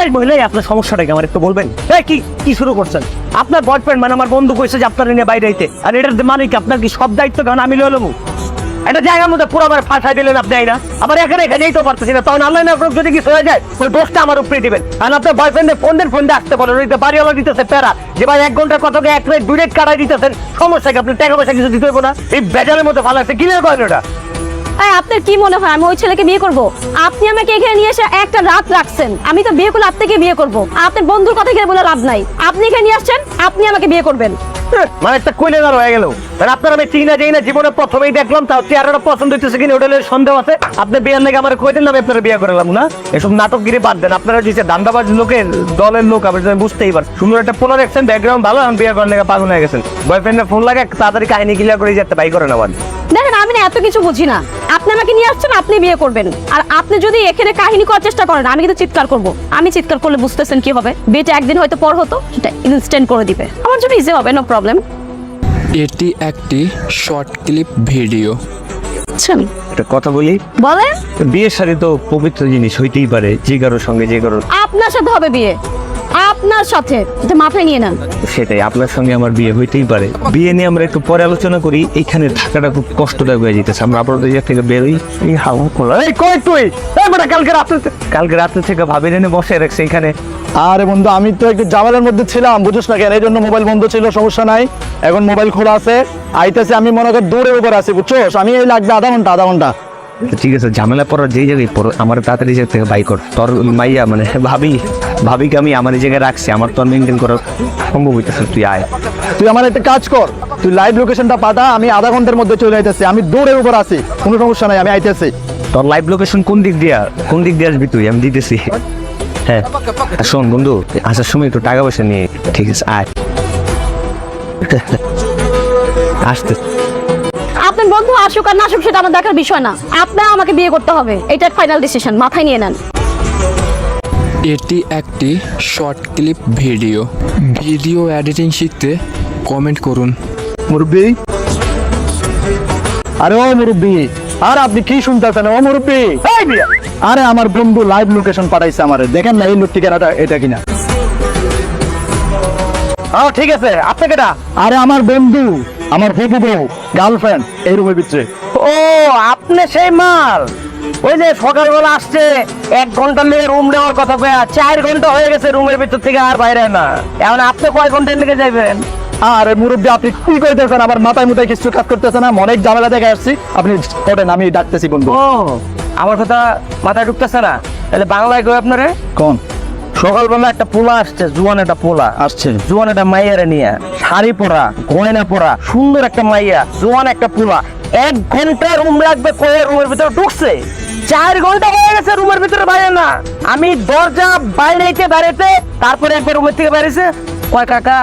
এই মহিলাই আপনার সমস্যাটা কি আমার একটু বলবেন? এই কি শুরু করছেন? আপনার বয়ফ্রেন্ড মানে আমার বন্ধু কইছে যে আপনার নিয়ে বাইরে আইতে, আর এটার মানে কি আপনার কি সব দায়িত্ব কারণ আমি লয়ে লবো? একটা জায়গার মধ্যে পুরো আমার ফাঁসাই দিলেন আপনি, না আবার এখানেই তো পারতেছি না, তখন আল্লাহ না যদি কিছু হয়ে যায় ওই দোষটা আমার উপরে দিবেন। আর আপনার বয়ফ্রেন্ডের ফোন দিয়ে আসতে বলেন, ওইটা বাড়িওয়ালা দিতেছে প্যারা যে ভাই 1 ঘন্টার কথাকে 1 রেট 2 রেট কাটাই দিতেছেন, সমস্যা কি? আপনি টাকা পয়সা কিছু দিতে হইব না? এই বেজালের মধ্যে ভালো আছে কিনে করেন ওটা। আপনার কি মনে হয় আমি ওই ছেলেকে বিয়ে করব? আপনি আমাকে এখানে নিয়ে এসে একটা রাত রাখছেন, আমি তো বিয়ে করলে আপনাকে বিয়ে করব। আপনার বন্ধুর কথা কি বলে লাভ নাই, আপনি এখানে নিয়ে আসছেন, আপনি আমাকে বিয়ে করবেন। মানে একটা কইলে না হয়ে গেল। মানে আপনার আমি চিনা যাই না, জীবনে প্রথমেই দেখলাম, তাও চেহারাটা পছন্দ হইতেছে কিনা ওটা সন্দেহ আছে। আপনি বিয়ের নাকি আমার কইতেন না আমি আপনার বিয়ে করলাম না? এসব নাটকগিরি বাদ দেন। আপনারা যে দান্দাবাজ লোকের দলের লোক আপনি বুঝতেই পারছেন। সুন্দর একটা পোলা দেখছেন, ব্যাকগ্রাউন্ড ভালো, আমি বিয়ে করার নাকি পাগল হয়ে গেছেন। বয়ফ্রেন্ডের ফোন লাগে তাড়াতাড়ি কাহিনী ক্লিয়ার করে যেতে বাই করেন আবার। দেখেন আমি না এত কিছু বুঝি না, আপনি আমাকে নিয়ে আসছেন, আপনি বিয়ে করবেন। আর আপনি যদি এখানে কাহিনী করার চেষ্টা করেন আমি কিন্তু চিৎকার করব। আমি চিৎকার করলে বুঝতেছেন কি হবে? বিয়েটা একদিন হয়তো পর হতো, সেটা ইনস্ট্যান্ট করে দিবে, আমার জন্য ইজি হবে, নো প্রবলেম। এটি একটি শর্ট ক্লিপ ভিডিও। একটা কথা বলি, বলেন। বিয়ের শাড়ি তো পবিত্র জিনিস হইতেই পারে, যে কারোর সঙ্গে যে কারোর। আপনার সাথে হবে বিয়ে, আপনার সাথে, এটা মাথায় নিয়ে নেন। সেটাই, আপনার সঙ্গে আমার বিয়ে হইতেই পারে। বিয়ে নিয়ে আমরা একটু পরে আলোচনা করি। এইখানে থাকাটা খুব কষ্টদায়ক হয়ে যেতেছে। আমরা আপাতত জায়গা থেকে বেরোই। এই হাওয়া খোলা, এই কই তুই? এই বেটা কালকে রাত্রে থেকে ভাবির এনে বসে রাখছে এখানে। আরে বন্ধু, আমি তো একটু জামালের মধ্যে ছিলাম, বুঝছ না কেন? এই জন্য মোবাইল বন্ধ ছিল, সমস্যা নাই। এখন মোবাইল খোলা আছে, আইতেছে। আমি মনে করি দৌড়ের উপর আছি, বুঝছো? আমি এই লাগবে আধা ঘন্টা। ঠিক আছে, ঝামেলা পড়ার যেই জায়গায় পড়ো, আমার তাড়াতাড়ি জায়গা থেকে বাই কর। তোর মাইয়া মানে ভাবিকে আমি আমার এই জায়গায় রাখছি, আমার তো মেনটেন করা সম্ভব হইতেছে। তুই আয়, তুই আমার একটা কাজ কর, তুই লাইভ লোকেশনটা পাঠা, আমি আধা ঘন্টার মধ্যে চলে আইতেছি। আমি দৌড়ের উপর আছি, কোনো সমস্যা নাই, আমি আইতেছি। তোর লাইভ লোকেশন কোন দিক দিয়ে আসবি তুই? আমি দিতেছি। হ্যাঁ শোন বন্ধু, আসার সময় একটু টাকা পয়সা নিয়ে। ঠিক আছে আয়। আসতে আপনার বন্ধু আসুক আর না আসুক সেটা আমার দেখার বিষয় না, আপনার আমাকে বিয়ে করতে হবে, এটা ফাইনাল ডিসিশন, মাথায় নিয়ে নেন। এটি একটি short clip video. Video editing শিখতে কমেন্ট করুন। মুরব্বি, আরে ও মুরব্বি, আর আপনি কি শুনতেছেন? ও মুরব্বি, আরে আমার বন্ধু লাইভ লোকেশন পাঠাইছে আমারে, দেখেন না এই লোক ঠিকানাটা এটা কিনা। ঠিক আছে, আপনাকে এটা। আরে আমার বন্ধু, আমার হবু বউ, গার্লফ্রেন্ড এই রুমের ভিতরে। ও আপনি সেই মাল, ওই যে সকালবেলা আসছে 1 ঘন্টা লেগে রুম নেওয়ার কথা কয়া 4 ঘন্টা হয়ে গেছে রুমের ভিতর থেকে আর বাইরে না। এখন আপনি কয় ঘন্টা লেগে যাবেন? আরে মুরব্বি, আপনি কি কইতেছেন? আমার মাথায় কিছু কাজ করতেছে না, অনেক ঝামেলা দেখে আসছি। আপনি ওঠেন, আমি ডাকতেছি বন্ধু। ও আমার কথা মাথায় ঢুকতেছে না? তাহলে বাংলায় কই আপনারে। কোন? সকালবেলা একটা পোলা আসছে, জুয়ান একটা পোলা আসছে, জুয়ান একটা মাইয়ারে নিয়ে, শাড়ি পরা, গয়না পরা, সুন্দর একটা মাইয়া, জুয়ান একটা পোলা। 1 ঘন্টা রুম রাখবে কয়ে রুমের ভিতরে ঢুকছে, 4 ঘন্টা হয়ে গেছে রুমের ভিতরে বাইরে না। আমি দরজা বাইরেতে তারপরে একবার রুমের থেকে বাইরেছে, কয় কাকা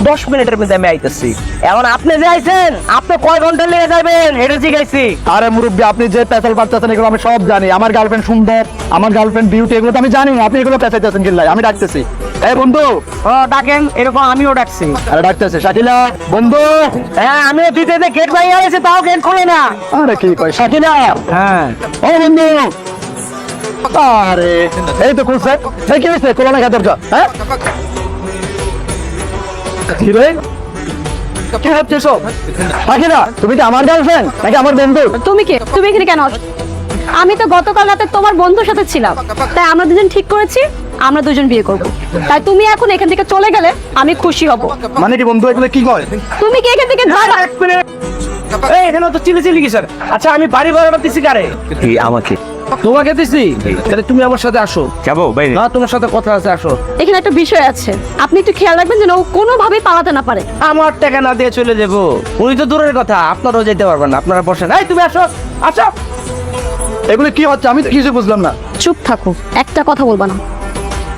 10 মিনিটের মধ্যে আমি আইতেছি। এখন আপনি যে আইছেন, আপনি কয় ঘন্টা লেগে যাবেন এটা জিজ্ঞাসি। আরে মুরব্বি, আপনি যে পেছাল পাচ্ছেন এগুলো আমি সব জানি। আমার গার্লফ্রেন্ড সুন্দর, আমার গার্লফ্রেন্ড বিউটি, এগুলো তো আমি জানি। আপনি এগুলো পেছাইতেছেন কিল্লাই, আমি ডাকতেছি। এই বন্ধু, ডাকেন, এরকম আমিও ডাকছি। আরে ডাকতেছে শাকিলা বন্ধু। হ্যাঁ আমিও দিতে গেট বাইরে গেছে, তাও গেট খোলে না। আরে কি কয় শাকিলা? হ্যাঁ ও বন্ধু, আরে এই তো খুলছে। এই কি হয়েছে? কোলা না খাতের যা। হ্যাঁ কি রে, কি হচ্ছে সব? শাকিলা, তুমি কি আমার গার্লফ্রেন্ড নাকি আমার বন্ধু? তুমি কে? তুমি এখানে কেন? আমি তো গতকাল রাতে তোমার বন্ধুর সাথে ছিলাম, তাই আমরা দুজন ঠিক করেছি আমরা দুজন বিয়ে করব। তাই তুমি এখন এখান থেকে চলে গেলে আমি খুশি হব। মানে কি বন্ধু, এগুলো কি কয়? তুমি কি এখান থেকে যাও? এই এখানে তো চিলি কিসের? আচ্ছা আমি বাড়ি ভাড়া দিছি কারে? কি আমাকে? তোমাকে দিছি। তাহলে তুমি আমার সাথে আসো। যাবো বাইরে? না, তোমার সাথে কথা আছে, আসো। এখানে একটা বিষয় আছে, আপনি একটু খেয়াল রাখবেন যেন ও কোনোভাবেই পালাতে না পারে। আমার টাকা না দিয়ে চলে যাবো? উনি তো দূরের কথা, আপনারাও যেতে পারবেন না। আপনারা বসেন। এই তুমি আসো, আসো। এগুলো কি হচ্ছে? আমি তো কিছু বুঝলাম না। চুপ থাকো, একটা কথা বলবা না।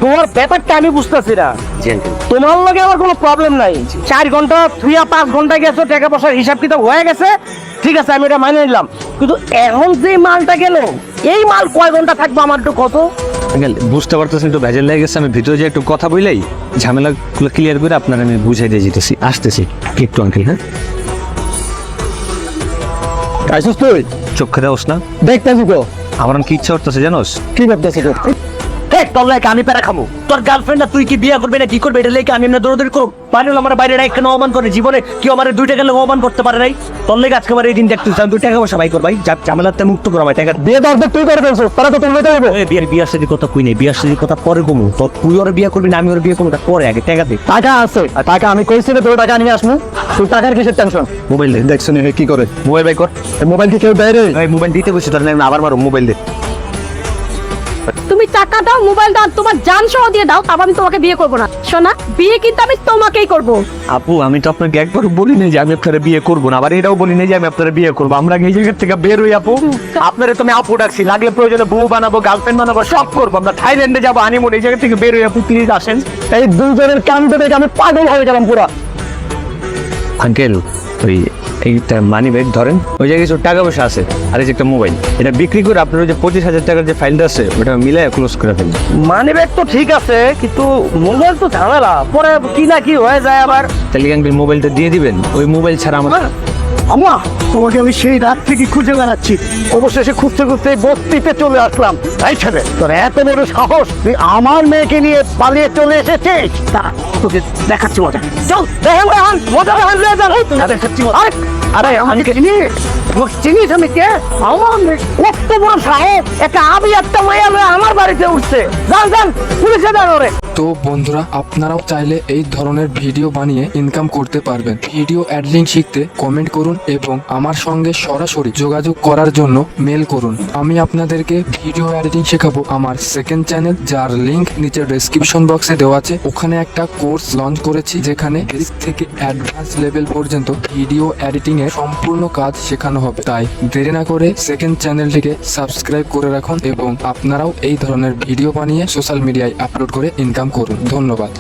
তোমার ব্যাপারটা আমি বুঝতেছি না। তোমার লগে আমার কোনো প্রবলেম নাই। 4 ঘন্টা 5 ঘন্টা গেছো, টাকা পয়সার হিসাব কিতাব হয়ে গেছে, ঠিক আছে আমি এটা মানে নিলাম। কিন্তু এখন যে মালটা গেল, এই মাল কয় ঘন্টা থাকবো আমার একটু কত? বুঝতে পারতেছেন, একটু ভেজাল লেগে গেছে। আমি ভিতরে যে একটু কথা বললেই ঝামেলাগুলো ক্লিয়ার করে আপনার আমি বুঝাই দিয়ে যেতেছি। আসতেছি একটু আঙ্কেল। হ্যাঁ আইসুস তুই? চোখে দেওস না? দেখতেছি তো। আমার কি ইচ্ছা করতেছে জানোস? কি ভাবতেছি তো? তোর লাগে আমি প্যারা খামো, তোর গার্লফ্রেন্ড না তুই কি বিয়ে করবে না কি করবে এটা লেগে আমি এমনি দৌড়দৌড়ি করবো? বাইরে আমার বাইরে কেন অপমান করে জীবনে কি আমার 2 টাকা লোক অপমান করতে পারে নাই? তোর লেগে আজকে আমার এই দিন দেখতে 2 টাকা পয়সা ভাই কর ভাই, ঝামেলাতে মুক্ত কর আমার টাকা। বিয়ে তো অর্ধেক তুই করে ফেলছিস, তারা তো তুমি হইতে হইব। বিয়ার সাথে কথা কই নাই, বিয়ার সাথে কথা পরে কমু। তো তুই ওর বিয়ে করবি না আমি ওর বিয়ে করবো, পরে আগে টাকা দে। টাকা আছে, আর টাকা আমি কইছি না তোর টাকা নিয়ে আসবো, তুই টাকার কিসের টেনশন? মোবাইল দে, দেখছো নি কি করে মোবাইল বাই কর। মোবাইল কি কেউ দেয় রে? এই মোবাইল দিতে বসে তোর না আবার মারো, মোবাইল দে। তুমি টাকা দাও, মোবাইল দাও, তোমার জান সহ দিয়ে দাও, তারপর আমি তোমাকে বিয়ে করবো না। শোনা, বিয়ে কিন্তু আমি তোমাকেই করবো। আপু আমি তো আপনাকে একবার বলি নাই যে আমি আপনারা বিয়ে করবো না, আবার এটাও বলি নাই যে আমি আপনারা বিয়ে করবো। আমরা এই জায়গা থেকে বের হই আপু, আপনারা তুমি আপু ডাকছি, লাগলে প্রয়োজনে বউ বানাবো, গার্লফ্রেন্ড বানাবো, সব করবো। আমরা থাইল্যান্ডে যাবো হানিমুন, এই জায়গা থেকে বের হই আপু, প্লিজ আসেন। এই দুজনের কাণ্ড দেখে আমি পাগল হয়ে গেলাম পুরা। আঙ্কেল ওই এইটা মানি ব্যাগ ধরেন, ওই জায়গায় কিছু টাকা পয়সা আছে, আর এই যে একটা মোবাইল, এটা বিক্রি করে আপনার ওই যে 25,000 টাকার যে ফাইলটা আছে ওটা মিলাই ক্লোজ করে ফেলবেন। মানি ব্যাগ তো ঠিক আছে, কিন্তু মোবাইল তো ঝামেলা, পরে কি না কি হয়ে যায় আবার। তাহলে আঙ্কেল মোবাইলটা দিয়ে দিবেন, ওই মোবাইল ছাড়া আমার আমা, তোমাকে আমি সেই রাত থেকে খুঁজে বেড়াচ্ছি, অবশেষে খুঁজতে খুঁজতে বস্তিতে চলে আসলাম। তাই ছেলে, তোর এত বড় সাহস, তুই আমার মেয়েকে নিয়ে পালিয়ে চলে এসেছিস? তা তোকে দেখাচ্ছি মজা, চল দেখেন মজা দেখাচ্ছি। আরে আমাকে চিনিস আমি কে? আমার কত বড় সাহস, একটা আমি একটা মেয়ে আমার বাড়িতে উঠছে। যান যান, পুলিশে দেন ওরে। তো বন্ধুরা, আপনারাও চাইলে এই ধরনের ভিডিও বানিয়ে ইনকাম করতে পারবেন। ভিডিও এডিটিং শিখতে কমেন্ট করুন এবং আমার সঙ্গে সরাসরি যোগাযোগ করার জন্য মেল করুন। আমি আপনাদেরকে ভিডিও এডিটিং শেখাবো আমার সেকেন্ড চ্যানেল, যার লিংক নিচে ডেসক্রিপশন বক্সে দেওয়া আছে। ওখানে একটা কোর্স লঞ্চ করেছি যেখানে বেসিক থেকে অ্যাডভান্স লেভেল পর্যন্ত ভিডিও এডিটিং এর সম্পূর্ণ কাজ শেখানো হবে। তাই দেরি না করে সেকেন্ড চ্যানেলটিকে সাবস্ক্রাইব করে রাখুন এবং আপনারাও এই ধরনের ভিডিও বানিয়ে সোশ্যাল মিডিয়ায় আপলোড করে ইনকাম করুন। ধন্যবাদ।